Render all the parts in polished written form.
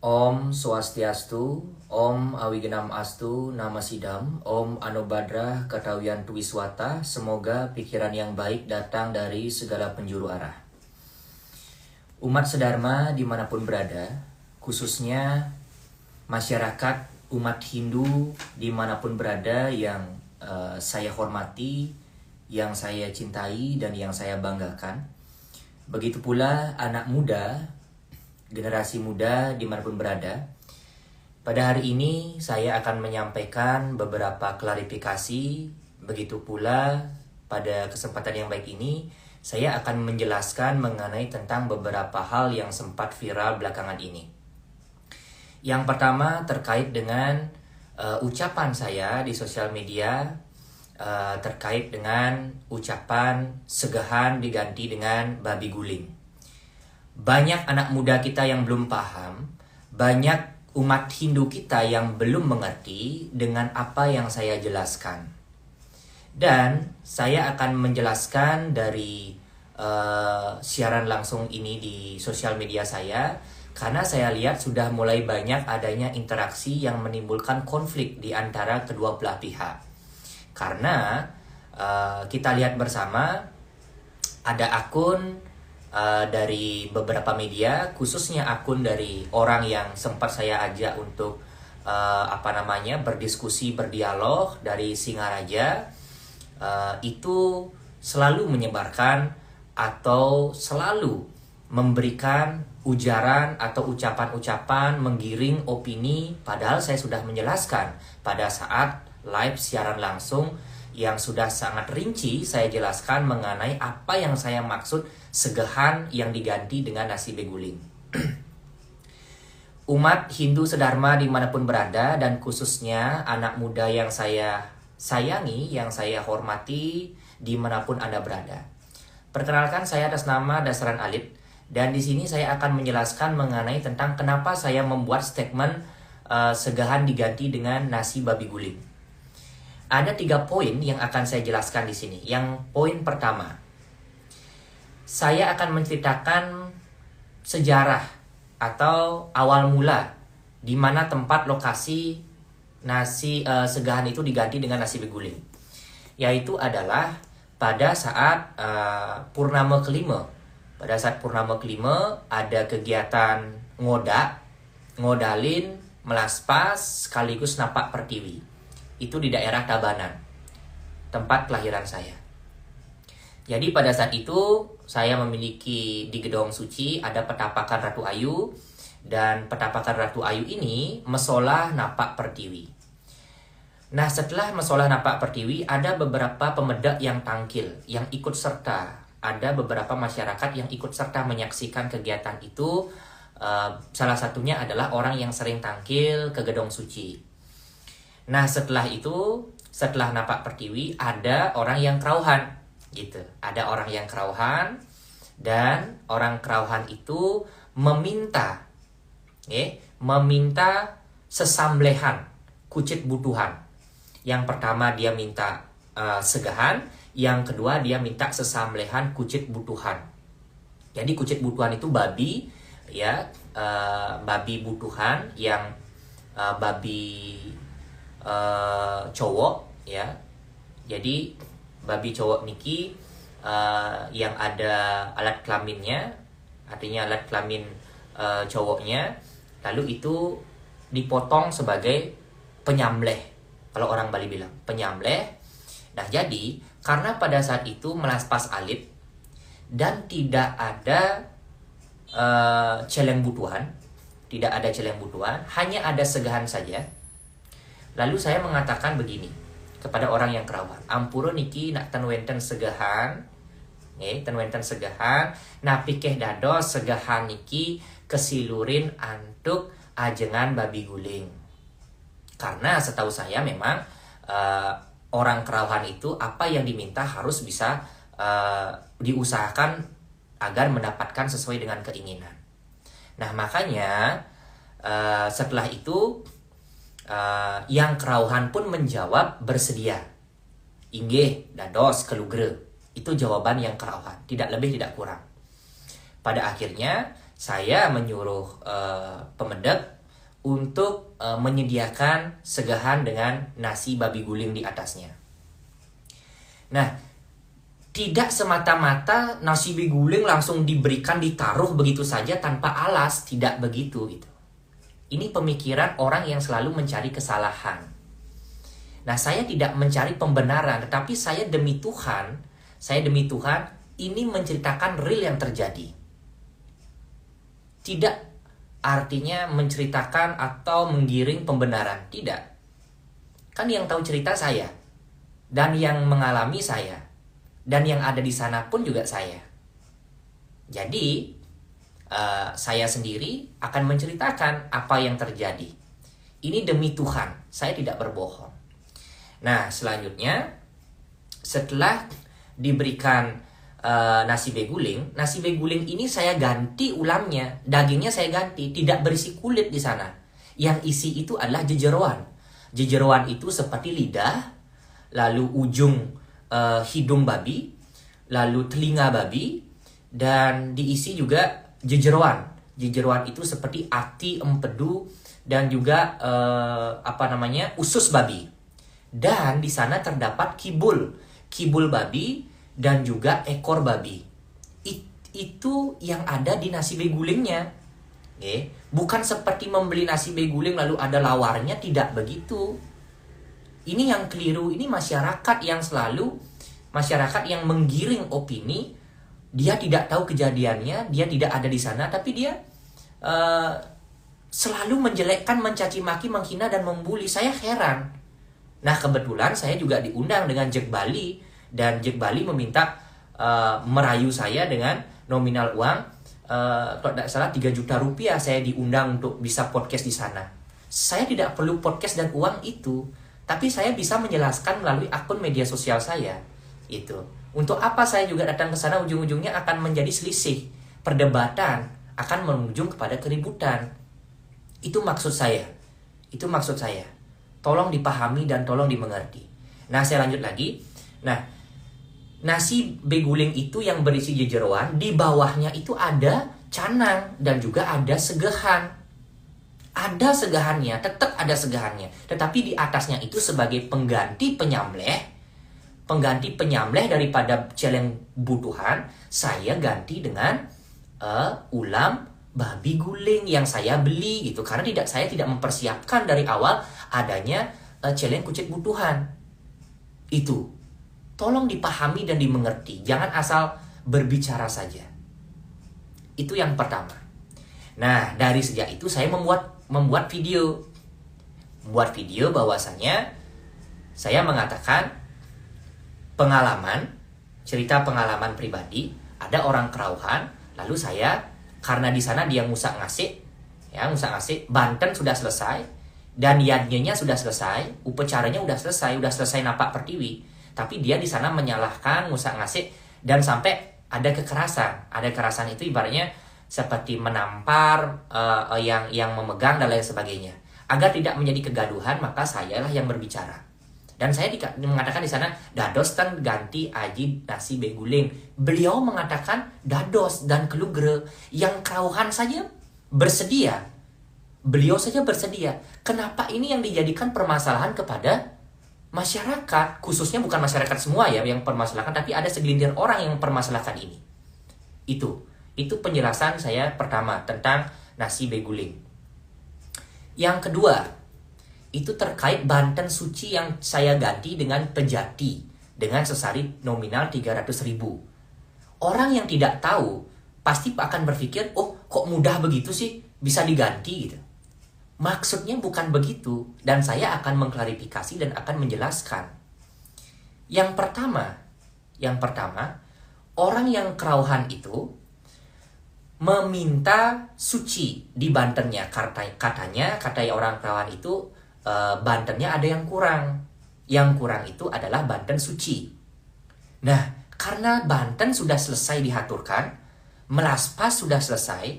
Om Swastiastu, Om Awigenam Astu, Nama Sidam, Om Anubhadra Katawian Tuwiswata, semoga pikiran yang baik datang dari segala penjuru arah. Umat sedharma dimanapun berada, khususnya masyarakat umat Hindu dimanapun berada yang saya hormati, yang saya cintai, dan yang saya banggakan. Begitu pula anak muda, generasi muda dimanapun berada. Pada hari ini saya akan menyampaikan beberapa klarifikasi. Begitu pula pada kesempatan yang baik ini saya akan menjelaskan mengenai tentang beberapa hal yang sempat viral belakangan ini. Yang pertama terkait dengan ucapan saya di sosial media terkait dengan ucapan segahan diganti dengan babi guling. Banyak anak muda kita yang belum paham, banyak umat Hindu kita yang belum mengerti dengan apa yang saya jelaskan. Dan saya akan menjelaskan dari siaran langsung ini di sosial media saya, karena saya lihat sudah mulai banyak adanya interaksi yang menimbulkan konflik di antara kedua belah pihak. Karena kita lihat bersama ada akun dari beberapa media, khususnya akun dari orang yang sempat saya ajak untuk berdiskusi, berdialog dari Singaraja, itu selalu menyebarkan atau selalu memberikan ujaran atau ucapan-ucapan menggiring opini, padahal saya sudah menjelaskan pada saat live siaran langsung yang sudah sangat rinci saya jelaskan mengenai apa yang saya maksud segahan yang diganti dengan nasi beguling. Umat Hindu sedharma dimanapun berada, dan khususnya anak muda yang saya sayangi, yang saya hormati dimanapun Anda berada. Perkenalkan, saya atas nama Dasaran Alit, dan di sini saya akan menjelaskan mengenai tentang kenapa saya membuat statement segahan diganti dengan nasi babi guling. Ada 3 poin yang akan saya jelaskan di sini. Yang poin pertama, saya akan menceritakan sejarah atau awal mula di mana tempat lokasi nasi segahan itu diganti dengan nasi beguling. Yaitu adalah pada saat Purnama kelima. Pada saat Purnama kelima ada kegiatan ngodalin, melaspas, sekaligus napak pertiwi. Itu di daerah Tabanan, tempat kelahiran saya. Jadi pada saat itu saya memiliki di Gedong Suci ada petapakan Ratu Ayu, dan petapakan Ratu Ayu ini mesolah napak pertiwi. Nah, setelah mesolah napak pertiwi ada beberapa pemedak yang tangkil, yang ikut serta. Ada beberapa masyarakat yang ikut serta menyaksikan kegiatan itu. Salah satunya adalah orang yang sering tangkil ke Gedong Suci. Nah, setelah itu, setelah napak pertiwi ada orang yang kerauhan gitu. Ada orang yang kerauhan, dan orang kerauhan itu meminta sesamblehan kucit butuhan. Yang pertama dia minta segahan, yang kedua dia minta sesamblehan kucit butuhan. Jadi kucit butuhan itu babi, babi butuhan yang babi cowok ya. Jadi babi cowok niki yang ada alat kelaminnya, artinya alat kelamin cowoknya, lalu itu dipotong sebagai penyambleh. Kalau orang Bali bilang penyambleh. Nah, jadi karena pada saat itu melaspas alit dan tidak ada celeng butuhan, hanya ada segahan saja. Lalu saya mengatakan begini kepada orang yang kerauhan, ampura niki nak tenwenten segahan, nah pikeh dados segahan niki kesilurin antuk ajengan babi guling. Karena setahu saya memang orang kerauhan itu apa yang diminta harus bisa diusahakan agar mendapatkan sesuai dengan keinginan. Nah, makanya setelah itu yang kerauhan pun menjawab bersedia. Inggih dados kelugre. Itu jawaban yang kerauhan, tidak lebih tidak kurang. Pada akhirnya saya menyuruh pemedek untuk menyediakan segahan dengan nasi babi guling di atasnya. Nah, tidak semata-mata nasi babi guling langsung diberikan, ditaruh begitu saja tanpa alas, tidak begitu gitu. Ini pemikiran orang yang selalu mencari kesalahan. Nah, saya tidak mencari pembenaran, tetapi saya demi Tuhan ini menceritakan real yang terjadi. Tidak artinya menceritakan atau menggiring pembenaran, tidak. Kan yang tahu cerita saya, dan yang mengalami saya, dan yang ada di sana pun juga saya. Jadi, saya sendiri akan menceritakan apa yang terjadi. Ini demi Tuhan, saya tidak berbohong. Nah, selanjutnya, setelah diberikan nasi beguling ini saya ganti ulamnya, dagingnya saya ganti, tidak berisi kulit di sana. Yang isi itu adalah jejeroan. Jejeroan itu seperti lidah, lalu ujung hidung babi, lalu telinga babi, dan diisi juga jejeroan. Jejeroan itu seperti ati, empedu, dan juga usus babi. Dan di sana terdapat kibul babi, dan juga ekor babi. Itu yang ada di nasi begulingnya. Bukan seperti membeli nasi beguling lalu ada lawarnya, tidak begitu. Ini yang keliru, ini masyarakat yang menggiring opini. Dia tidak tahu kejadiannya, dia tidak ada di sana, tapi dia selalu menjelekkan, mencaci maki, menghina, dan membuli. Saya heran. Nah, kebetulan saya juga diundang dengan Jack Bali, dan Jack Bali meminta merayu saya dengan nominal uang kalau tidak salah 3 juta rupiah. Saya diundang untuk bisa podcast di sana. Saya tidak perlu podcast dan uang itu, tapi saya bisa menjelaskan melalui akun media sosial saya. Itu. Untuk apa saya juga datang ke sana, ujung-ujungnya akan menjadi selisih, perdebatan, akan menujung kepada keributan. Itu maksud saya. Tolong dipahami dan tolong dimengerti. Nah, saya lanjut lagi. Nah, nasi beguling itu yang berisi jejeroan, di bawahnya itu ada canang dan juga ada segahan. Ada segahannya, tetap ada segahannya. Tetapi di atasnya itu sebagai pengganti penyamleh daripada celeng butuhan, saya ganti dengan ulam babi guling yang saya beli gitu. Karena saya tidak mempersiapkan dari awal adanya celeng kucit butuhan. Itu. Tolong dipahami dan dimengerti. Jangan asal berbicara saja. Itu yang pertama. Nah, dari sejak itu saya membuat video. Membuat video bahwasanya saya mengatakan cerita pengalaman pribadi. Ada orang kerauhan, lalu saya, karena di sana dia musak ngasih, Banten sudah selesai, dan yadnya sudah selesai, upacaranya sudah selesai napak pertiwi. Tapi dia di sana menyalahkan, musak ngasih, dan sampai ada kekerasan. Ada kekerasan itu ibaratnya seperti menampar yang memegang dan lain sebagainya. Agar tidak menjadi kegaduhan, maka sayalah yang berbicara. Dan saya mengatakan di sana, dados tan ganti aji nasi beguling. Beliau mengatakan dados dan kelugre. Yang kerauhan saja bersedia. Beliau saja bersedia. Kenapa ini yang dijadikan permasalahan kepada masyarakat, khususnya bukan masyarakat semua ya yang permasalahkan, tapi ada segelintir orang yang mempermasalahkan ini. Itu penjelasan saya pertama tentang nasi beguling. Yang kedua, itu terkait Banten Suci yang saya ganti dengan Pejati dengan sesari nominal 300.000. Orang yang tidak tahu pasti akan berpikir, oh kok mudah begitu sih bisa diganti gitu. Maksudnya bukan begitu, dan saya akan mengklarifikasi dan akan menjelaskan. Yang pertama, orang yang kerauhan itu meminta suci di Bantennya. Katanya orang kerauhan itu Bantennya ada yang kurang. Yang kurang itu adalah Banten Suci. Nah, karena Banten sudah selesai dihaturkan, Melaspas sudah selesai,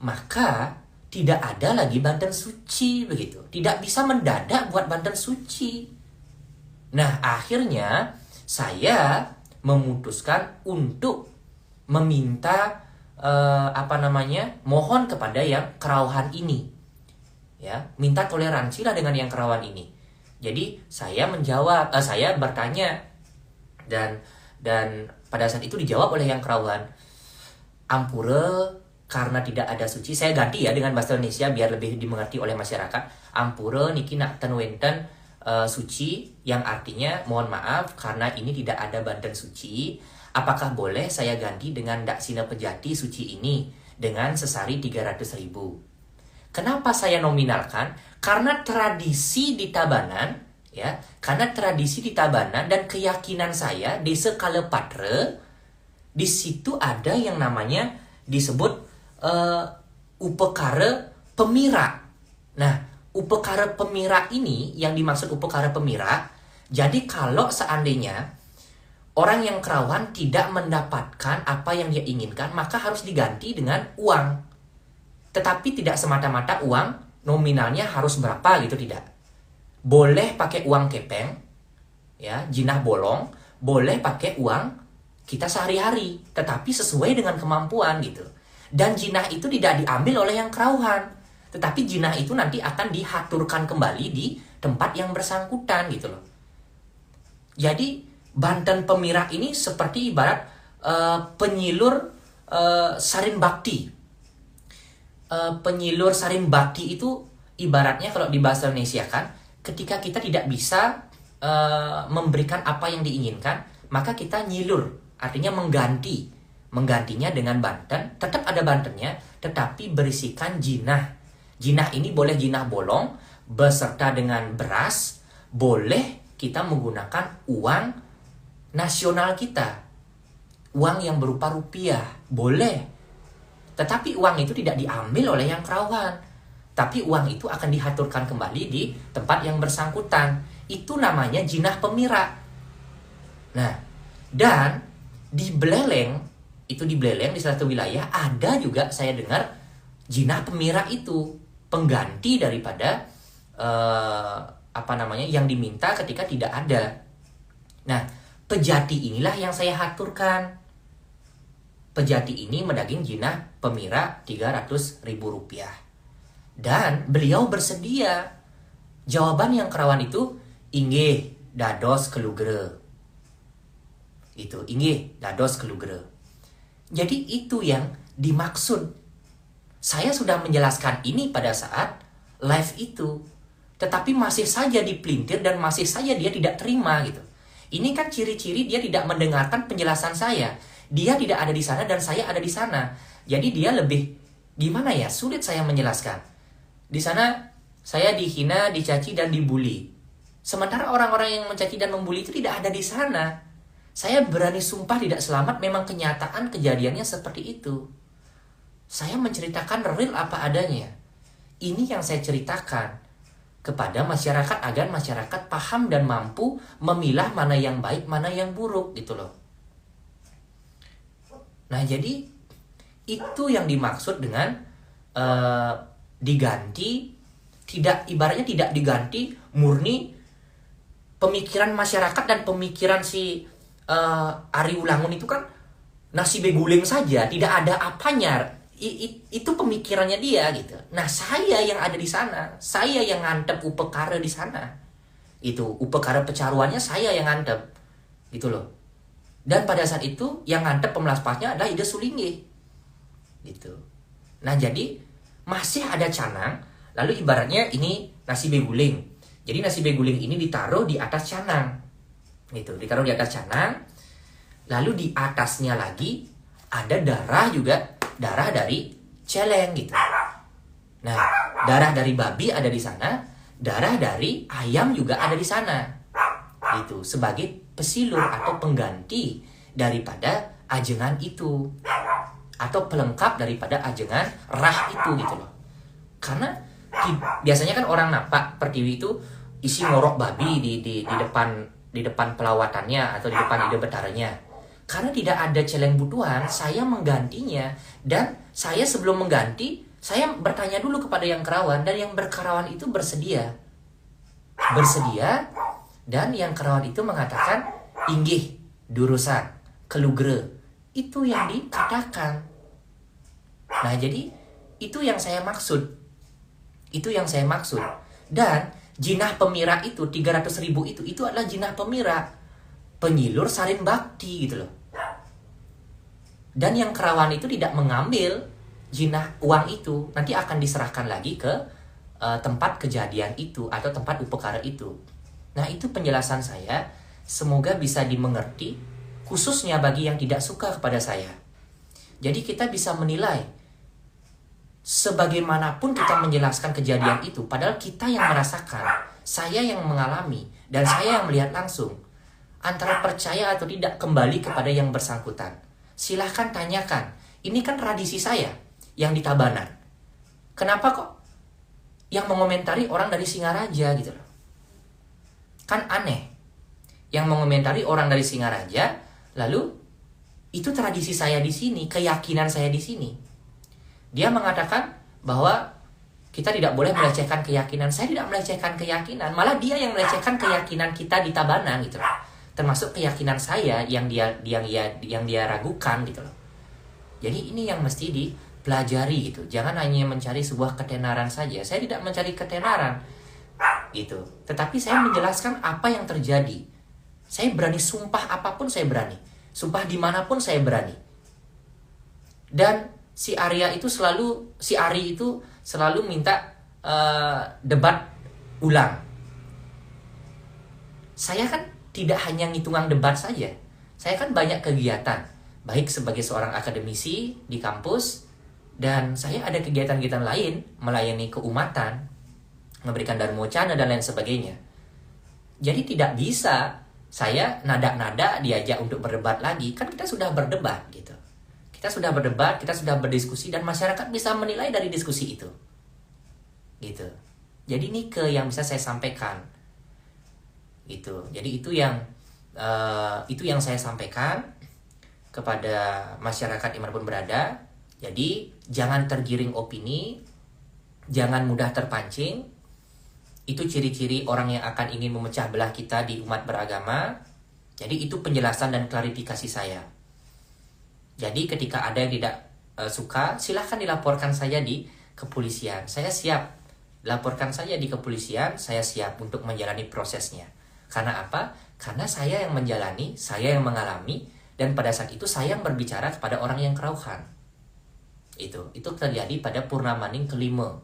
maka tidak ada lagi Banten Suci begitu. Tidak bisa mendadak buat Banten Suci. Nah, akhirnya saya memutuskan untuk meminta mohon kepada yang kerawahan ini, ya, minta toleransilah dengan yang kerawahan ini. Jadi saya bertanya, dan pada saat itu dijawab oleh yang kerawahan, ampura, karena tidak ada suci. Saya ganti ya dengan bahasa Indonesia biar lebih dimengerti oleh masyarakat. Ampura niki nak ten wenten suci, yang artinya mohon maaf karena ini tidak ada banten suci. Apakah boleh saya ganti dengan dak sina pejati suci ini dengan sesari 300.000? Kenapa saya nominalkan? Karena tradisi di Tabanan, ya, karena tradisi di Tabanan dan keyakinan saya di Sekala Patra, di situ ada yang namanya disebut upekara pemira. Nah, upekara pemira ini, yang dimaksud upekara pemira, jadi kalau seandainya orang yang kerawan tidak mendapatkan apa yang dia inginkan, maka harus diganti dengan uang. Tetapi tidak semata-mata uang, nominalnya harus berapa gitu, tidak. Boleh pakai uang kepeng, ya, jinah bolong, boleh pakai uang kita sehari-hari, tetapi sesuai dengan kemampuan gitu. Dan jinah itu tidak diambil oleh yang kerawan, tetapi jinah itu nanti akan dihaturkan kembali di tempat yang bersangkutan gitu loh. Jadi banten pemira ini seperti ibarat penyilur sarin bakti. Penyilur sarin bakti itu ibaratnya kalau di bahasa Indonesia kan, ketika kita tidak bisa memberikan apa yang diinginkan, maka kita nyilur, artinya menggantinya dengan banten. Tetap ada bantennya, tetapi berisikan jinah. Jinah ini boleh jinah bolong beserta dengan beras, boleh kita menggunakan uang nasional kita, uang yang berupa rupiah, boleh. Tetapi uang itu tidak diambil oleh yang kerawan, tapi uang itu akan dihaturkan kembali di tempat yang bersangkutan. Itu namanya jinah pemira. Nah, dan di Beleleng, itu di Beleleng di satu wilayah ada juga saya dengar jinah pemira itu, pengganti daripada yang diminta ketika tidak ada. Nah, pejati inilah yang saya haturkan. Pejati ini mendaging jinah pemira 300.000 rupiah. Dan beliau bersedia. Jawaban yang kerawan itu, inggih dados kelugre. Itu, inggih dados kelugre. Jadi itu yang dimaksud. Saya sudah menjelaskan ini pada saat live itu, tetapi masih saja dipelintir dan masih saja dia tidak terima gitu. Ini kan ciri-ciri dia tidak mendengarkan penjelasan saya. Dia tidak ada di sana dan saya ada di sana. Jadi dia lebih, gimana ya, sulit saya menjelaskan. Di sana saya dihina, dicaci, dan dibully. Sementara orang-orang yang mencaci dan membuli itu tidak ada di sana. Saya berani sumpah tidak selamat, memang kenyataan kejadiannya seperti itu. Saya menceritakan real apa adanya. Ini yang saya ceritakan kepada masyarakat agar masyarakat paham dan mampu memilah mana yang baik, mana yang buruk gitu loh. Nah, jadi itu yang dimaksud dengan diganti, ibaratnya tidak diganti murni pemikiran masyarakat dan pemikiran si Ari Ulangun itu kan nasi beguling saja, tidak ada apanya. Itu pemikirannya dia gitu. Nah, saya yang ada di sana, saya yang ngantep upekara di sana. Itu upekara pecaruannya saya yang ngantep gitu loh. Dan pada saat itu yang ngantep pemelaspasnya adalah Ida Sulinggi gitu. Nah, jadi masih ada canang, lalu ibaratnya ini nasi beguling. Jadi nasi beguling ini ditaruh di atas canang gitu, ditaruh di atas canang. Lalu di atasnya lagi ada darah juga, darah dari celeng gitu. Nah, darah dari babi ada di sana, darah dari ayam juga ada di sana. Itu sebagai pesilur atau pengganti daripada ajengan itu, atau pelengkap daripada ajengan rah itu gitu loh. Karena biasanya kan orang nampak pertiwi itu isi ngorok babi di depan pelawatannya atau di depan ide betaranya. Karena tidak ada celeng butuhan, saya menggantinya. Dan saya sebelum mengganti, saya bertanya dulu kepada yang kerawan, dan yang berkerawan itu bersedia. Dan yang kerawan itu mengatakan, inggih durusan kelugre. Itu yang dikatakan Nah, jadi itu yang saya maksud. Itu yang saya maksud. Dan jinah pemira itu 300.000 itu adalah jinah pemira, penyilur salin bakti gitu loh. Dan yang kerawan itu tidak mengambil jinah uang itu, nanti akan diserahkan lagi ke tempat kejadian itu atau tempat upekara itu. Nah, itu penjelasan saya, semoga bisa dimengerti, khususnya bagi yang tidak suka kepada saya. Jadi kita bisa menilai, sebagaimanapun kita menjelaskan kejadian itu, padahal kita yang merasakan, saya yang mengalami, dan saya yang melihat langsung. Antara percaya atau tidak kembali kepada yang bersangkutan. Silahkan tanyakan, ini kan tradisi saya yang di Tabanan. Kenapa kok yang mengomentari orang dari Singaraja gitu loh? Kan aneh. Yang mengomentari orang dari Singaraja, lalu itu tradisi saya di sini, keyakinan saya di sini. Dia mengatakan bahwa kita tidak boleh melecehkan keyakinan. Saya tidak melecehkan keyakinan, malah dia yang melecehkan keyakinan kita di Tabanan gitu loh. Termasuk keyakinan saya yang dia ragukan gitu loh. Jadi ini yang mesti dipelajari gitu. Jangan hanya mencari sebuah ketenaran saja. Saya tidak mencari ketenaran gitu. Tetapi saya menjelaskan apa yang terjadi. Saya berani sumpah apapun, saya berani. Sumpah dimanapun saya berani. Dan si Ari itu selalu minta debat ulang. Saya kan tidak hanya ngitungan debat saja. Saya kan banyak kegiatan, baik sebagai seorang akademisi di kampus, dan saya ada kegiatan-kegiatan lain, melayani keumatan, memberikan dharmocana dan lain sebagainya. Jadi tidak bisa saya nada-nada diajak untuk berdebat lagi. Kan kita sudah berdebat gitu. Kita sudah berdebat, kita sudah berdiskusi, dan masyarakat bisa menilai dari diskusi itu. Gitu. Jadi ini yang bisa saya sampaikan. Gitu. Jadi itu yang saya sampaikan kepada masyarakat dimanapun berada. Jadi jangan tergiring opini, jangan mudah terpancing. Itu ciri-ciri orang yang akan ingin memecah belah kita di umat beragama. Jadi itu penjelasan dan klarifikasi saya. Jadi ketika ada yang tidak suka, silahkan dilaporkan saja di kepolisian. Saya siap. Laporkan saja di kepolisian, saya siap untuk menjalani prosesnya. Karena apa? Karena saya yang menjalani, saya yang mengalami, dan pada saat itu saya yang berbicara kepada orang yang kerauhan. Itu terjadi pada Purnamaning kelima.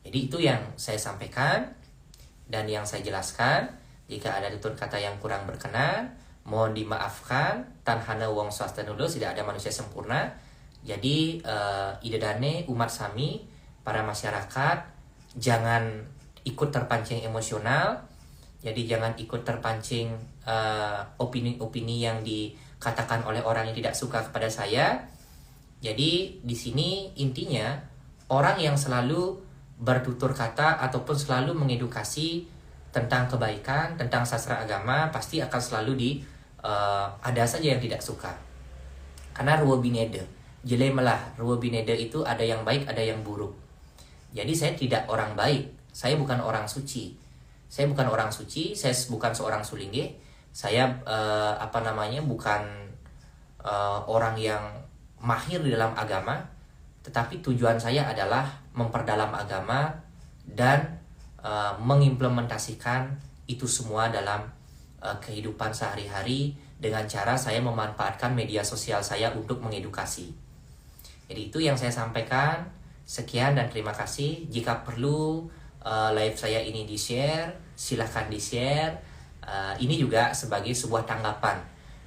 Jadi itu yang saya sampaikan dan yang saya jelaskan. Jika ada tutur kata yang kurang berkenan, mohon dimaafkan. Tanhana wong swasta nulus, tidak ada manusia sempurna. Jadi idedane umat sami, para masyarakat, jangan ikut terpancing emosional. Jadi jangan ikut terpancing opini-opini yang dikatakan oleh orang yang tidak suka kepada saya. Jadi di sini intinya orang yang selalu bertutur kata ataupun selalu mengedukasi tentang kebaikan, tentang sastra agama, pasti akan selalu ada saja yang tidak suka. Karena ruwa bineda, jele melah, ruwa bineda itu ada yang baik, ada yang buruk. Jadi saya tidak orang baik, saya bukan orang suci. Saya bukan seorang sulingge. Saya bukan orang yang mahir di dalam agama, tetapi tujuan saya adalah memperdalam agama dan mengimplementasikan itu semua dalam kehidupan sehari-hari dengan cara saya memanfaatkan media sosial saya untuk mengedukasi. Jadi itu yang saya sampaikan. Sekian dan terima kasih. Jika perlu live saya ini di-share, silahkan di-share. Ini juga sebagai sebuah tanggapan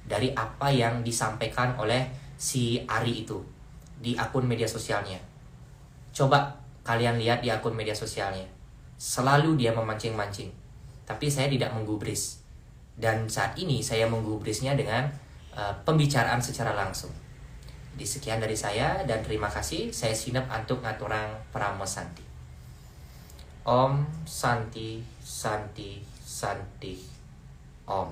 dari apa yang disampaikan oleh si Ari itu di akun media sosialnya. Coba kalian lihat di akun media sosialnya. Selalu dia memancing-mancing. Tapi saya tidak menggubris. Dan saat ini saya menggubrisnya dengan pembicaraan secara langsung. Jadi sekian dari saya dan terima kasih. Saya sinep antuk ngaturang Pramo Santi. Om Santi Santi Santi Om.